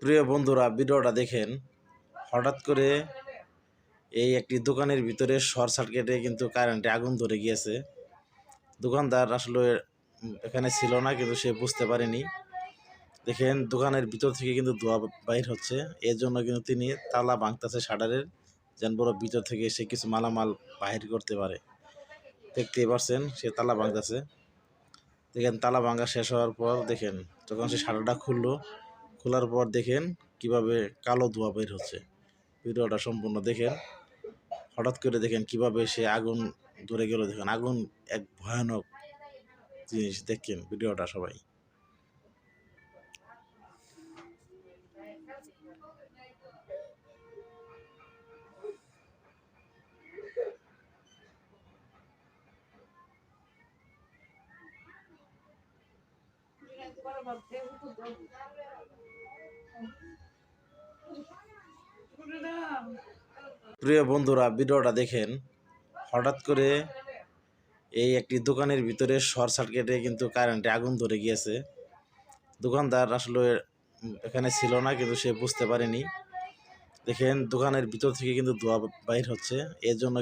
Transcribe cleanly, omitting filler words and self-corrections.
প্রিয় বন্ধুরা, ভিডিওটা দেখেন। হঠাৎ করে এই একটি দোকানের ভিতরে শর্ট সার্কিটে কিন্তু কারেন্টে আগুন ধরে গিয়েছে। দোকানদার আসলে এখানে ছিল না, কিন্তু সে বুঝতে পারেনি। দেখেন, দোকানের ভিতর থেকে কিন্তু ধোঁয়া বাইর হচ্ছে। এর জন্য কিন্তু তিনি তালা ভাঙতেছে শাটারের, যেন বড় ভিতর থেকে সে কিছু মালামাল বাহির করতে পারে। দেখতেই পারছেন, সে তালা ভাঙতেছে। দেখেন, তালা ভাঙা শেষ হওয়ার পর দেখেন, যখন সে শাটারটা খোলার পর দেখেন কিভাবে কালো ধোঁয়া বের হচ্ছে। ভিডিওটা সম্পূর্ণ দেখেন। হঠাৎ করে দেখেন কিভাবে সে আগুন ধরে গেল। দেখেন, আগুন এক ভয়ানক জিনিস। দেখেন ভিডিওটা সবাই। প্রিয় বন্ধুরা, ভিডিওটা দেখেন। হঠাৎ করে এই একটি দোকানের ভিতরে শর্ট সার্কিটে কিন্তু কারেন্টে আগুন ধরে গিয়েছে। দোকানদার আসলে এখানে ছিল না, কিন্তু সে বুঝতে পারেনি। দেখেন, দোকানের ভিতর থেকে কিন্তু ধোঁয়া বাইর হচ্ছে। এর জন্য